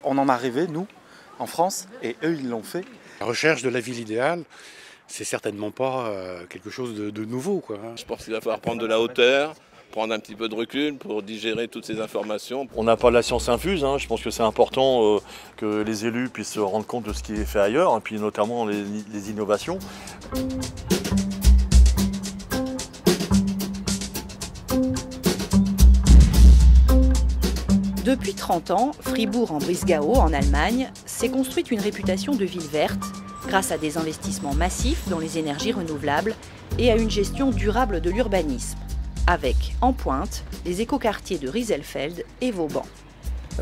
On en a rêvé, nous, en France, et eux, ils l'ont fait. La recherche de la ville idéale, c'est certainement pas quelque chose de nouveau, quoi. Je pense qu'il va falloir prendre de la hauteur, prendre un petit peu de recul pour digérer toutes ces informations. On n'a pas la science infuse, je pense que c'est important que les élus puissent se rendre compte de ce qui est fait ailleurs, et puis notamment les innovations. Depuis 30 ans, Fribourg-en-Brisgau, en Allemagne, s'est construite une réputation de ville verte grâce à des investissements massifs dans les énergies renouvelables et à une gestion durable de l'urbanisme, avec en pointe les écoquartiers de Rieselfeld et Vauban.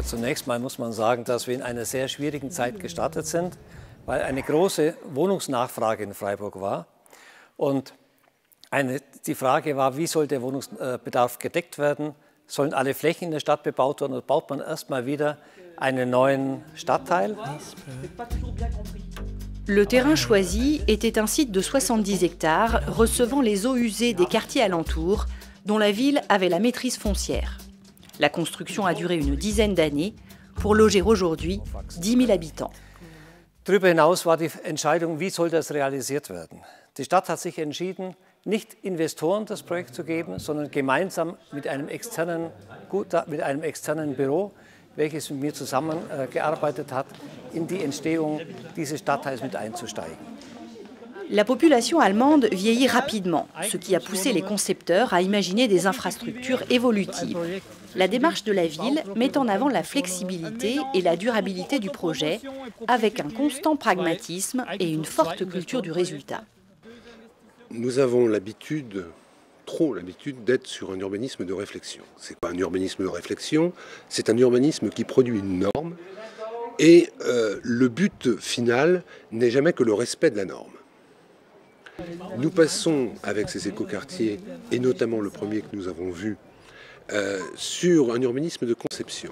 Zunächst mal muss man sagen, dass wir in einer sehr schwierigen Zeit gestartet sind, weil eine große Wohnungsnachfrage in Freiburg war. Und die Frage war, wie soll der Wohnungsbedarf gedeckt werden? Sollen alle Flächen in der Stadt bebaut werden oder baut man erstmal wieder einen neuen Stadtteil? Le terrain choisi était un site de 70 hectares recevant les eaux usées des quartiers alentours dont la ville avait la maîtrise foncière. La construction a duré une dizaine d'années pour loger aujourd'hui 10 000 habitants. Darüber hinaus war die Entscheidung, wie soll das realisiert werden? Die Stadt hat sich entschieden, nicht Investoren das Projekt zu geben, sondern gemeinsam mit einem externen Büro, welches mit mir zusammengearbeitet hat, in die Entstehung dieses Stadtteils mit einzusteigen. La population allemande vieillit rapidement, ce qui a poussé les concepteurs à imaginer des infrastructures évolutives. La démarche de la ville met en avant la flexibilité et la durabilité du projet, avec un constant pragmatisme et une forte culture du résultat. Nous avons l'habitude, trop l'habitude, d'être sur un urbanisme de réflexion. Ce n'est pas un urbanisme de réflexion, c'est un urbanisme qui produit une norme et le but final n'est jamais que le respect de la norme. Nous passons avec ces écoquartiers, et notamment le premier que nous avons vu, sur un urbanisme de conception.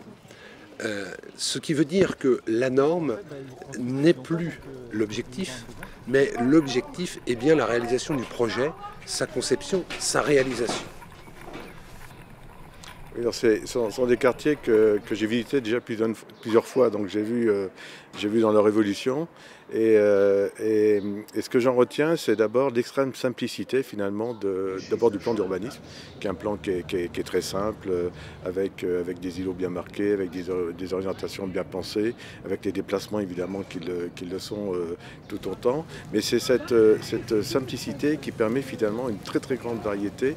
Ce qui veut dire que la norme n'est plus l'objectif, mais l'objectif est bien la réalisation du projet, sa conception, sa réalisation. Ce sont des quartiers que j'ai visités déjà plusieurs fois, donc j'ai vu dans leur évolution. Et ce que j'en retiens, c'est d'abord l'extrême simplicité finalement d'abord du plan d'urbanisme, qui est un plan qui est très simple, avec des îlots bien marqués, avec des orientations bien pensées, avec des déplacements évidemment qui le sont tout autant. Mais c'est cette simplicité qui permet finalement une très très grande variété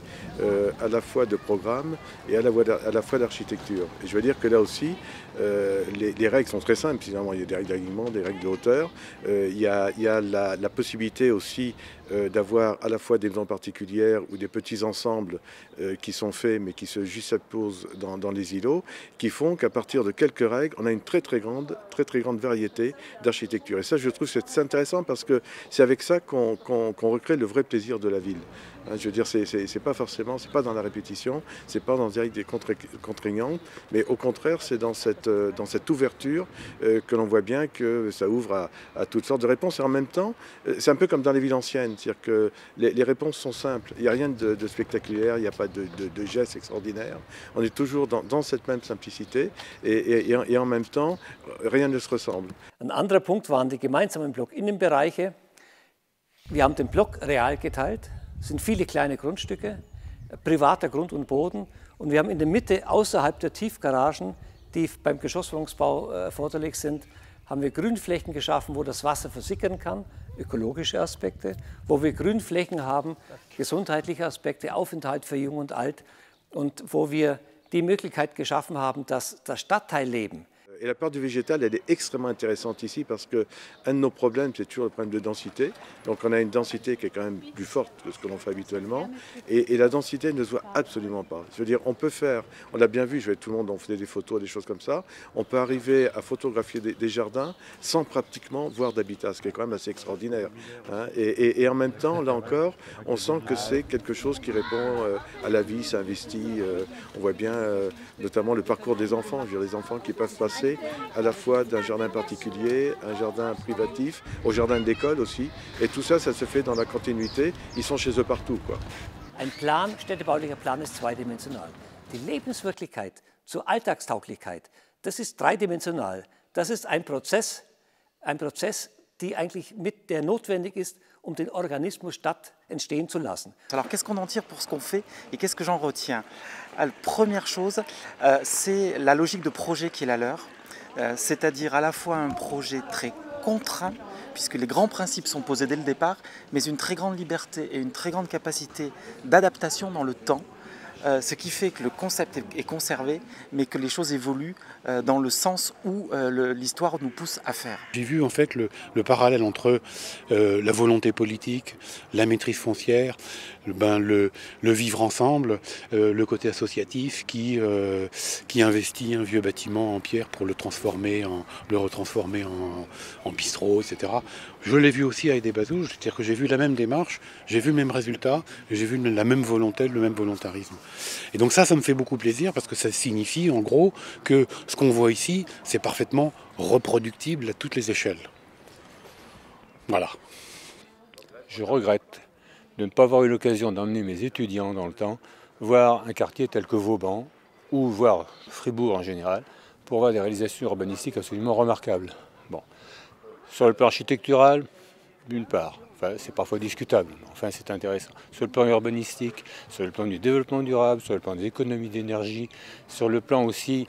à la fois de programmes et à la fois d'architecture. Et je veux dire que là aussi, les règles sont très simples, finalement. Il y a des règles d'alignement, des règles de hauteur. Il y a la possibilité aussi d'avoir à la fois des maisons particulières ou des petits ensembles qui sont faits mais qui se juxtaposent dans les îlots, qui font qu'à partir de quelques règles, on a une très très grande variété d'architecture. Et ça, je trouve que c'est intéressant parce que c'est avec ça qu'on recrée le vrai plaisir de la ville. Je veux dire, c'est pas forcément, c'est pas dans la répétition, c'est pas dans des règles contraignantes, mais au contraire, c'est dans cette ouverture que l'on voit bien que ça ouvre à toutes sortes de réponses. Et en même temps, c'est un peu comme dans les villes anciennes, c'est-à-dire que les réponses sont simples. Il n'y a rien de spectaculaire, il n'y a pas de gestes extraordinaires. On est toujours dans cette même simplicité et en même temps, rien ne se ressemble. Un anderer Punkt waren die gemeinsamen Blockinnenbereiche. Wir haben den Block real geteilt. Es sind viele kleine Grundstücke, privater Grund und Boden. Und wir haben in der Mitte, außerhalb der Tiefgaragen, die beim Geschosswohnungsbau erforderlich sind, haben wir Grünflächen geschaffen, wo das Wasser versickern kann, ökologische Aspekte, wo wir Grünflächen haben, gesundheitliche Aspekte, Aufenthalt für Jung und Alt und wo wir die Möglichkeit geschaffen haben, dass das Stadtteilleben. Et la part du végétal, elle est extrêmement intéressante ici parce qu'un de nos problèmes, c'est toujours le problème de densité. Donc on a une densité qui est quand même plus forte que ce que l'on fait habituellement. Et la densité ne se voit absolument pas. Je veux dire, on peut faire, on l'a bien vu, tout le monde en faisait des photos, des choses comme ça. On peut arriver à photographier des jardins sans pratiquement voir d'habitat, ce qui est quand même assez extraordinaire. Et en même temps, là encore, on sent que c'est quelque chose qui répond à la vie, c'est investi. On voit bien notamment le parcours des enfants. Je veux dire, les enfants qui peuvent passer à la fois d'un jardin particulier, un jardin privatif, au jardin d'école aussi. Et tout ça, ça se fait dans la continuité. Ils sont chez eux partout, quoi. Ein Plan, städtebaulicher Plan ist zweidimensional. Die Lebenswirklichkeit zur Alltagstauglichkeit, das ist dreidimensional. das ist ein Prozess, die eigentlich der notwendig ist, den Organismus Stadt entstehen zu lassen. Alors qu'est-ce qu'on en tire pour ce qu'on fait et qu'est-ce que j'en retiens? Première chose, c'est la logique de projet qui est la leur, c'est-à-dire à la fois un projet très contraint, puisque les grands principes sont posés dès le départ, mais une très grande liberté et une très grande capacité d'adaptation dans le temps, ce qui fait que le concept est conservé, mais que les choses évoluent dans le sens où l'histoire nous pousse à faire. J'ai vu en fait le parallèle entre la volonté politique, la maîtrise foncière, le vivre ensemble, le côté associatif qui investit un vieux bâtiment en pierre pour le retransformer en bistrot, etc. Je l'ai vu aussi avec des bazouges, c'est-à-dire que j'ai vu la même démarche, j'ai vu le même résultat, j'ai vu la même volonté, le même volontarisme. Et donc ça me fait beaucoup plaisir parce que ça signifie en gros que ce qu'on voit ici, c'est parfaitement reproductible à toutes les échelles. Voilà. Je regrette de ne pas avoir eu l'occasion d'emmener mes étudiants dans le temps voir un quartier tel que Vauban ou voir Fribourg en général pour voir des réalisations urbanistiques absolument remarquables. Bon. Sur le plan architectural, d'une part, enfin, c'est parfois discutable, mais enfin c'est intéressant. Sur le plan urbanistique, sur le plan du développement durable, sur le plan des économies d'énergie, sur le plan aussi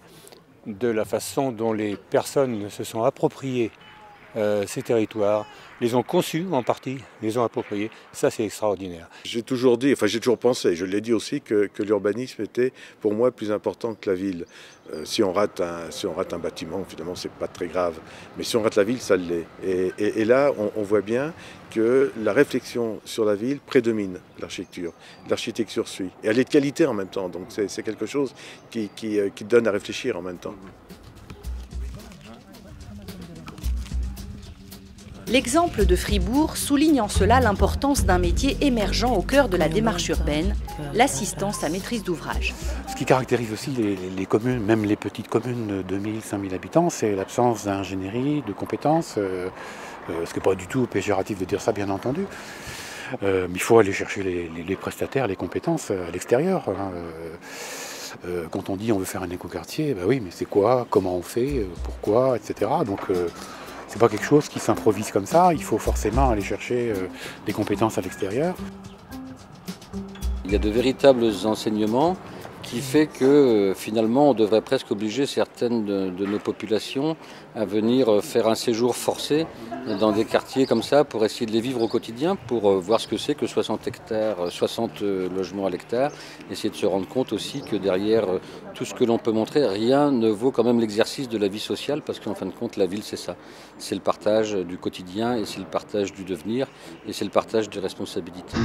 de la façon dont les personnes se sont appropriées ces territoires, les ont conçus en partie, les ont appropriés. Ça, c'est extraordinaire. J'ai toujours dit, enfin j'ai toujours pensé, je l'ai dit aussi, que l'urbanisme était pour moi plus important que la ville. Si on rate un bâtiment, finalement, c'est pas très grave. Mais si on rate la ville, ça l'est. Et là, on voit bien que la réflexion sur la ville prédomine l'architecture. L'architecture suit. Et elle est de qualité en même temps. Donc c'est quelque chose qui donne à réfléchir en même temps. L'exemple de Fribourg souligne en cela l'importance d'un métier émergent au cœur de la démarche urbaine, l'assistance à maîtrise d'ouvrage. Ce qui caractérise aussi les communes, même les petites communes de 2000, 5000 habitants, c'est l'absence d'ingénierie, de compétences, ce qui n'est pas du tout péjoratif de dire ça, bien entendu. Mais il faut aller chercher les prestataires, les compétences à l'extérieur. Quand on dit on veut faire un écoquartier, bah oui, mais c'est quoi, comment on fait, pourquoi, etc. Donc, c'est pas quelque chose qui s'improvise comme ça, il faut forcément aller chercher des compétences à l'extérieur. Il y a de véritables enseignements qui fait que finalement on devrait presque obliger certaines de nos populations à venir faire un séjour forcé dans des quartiers comme ça pour essayer de les vivre au quotidien, pour voir ce que c'est que 60 logements à l'hectare, essayer de se rendre compte aussi que derrière tout ce que l'on peut montrer, rien ne vaut quand même l'exercice de la vie sociale, parce qu'en fin de compte la ville c'est ça, c'est le partage du quotidien et c'est le partage du devenir et c'est le partage des responsabilités.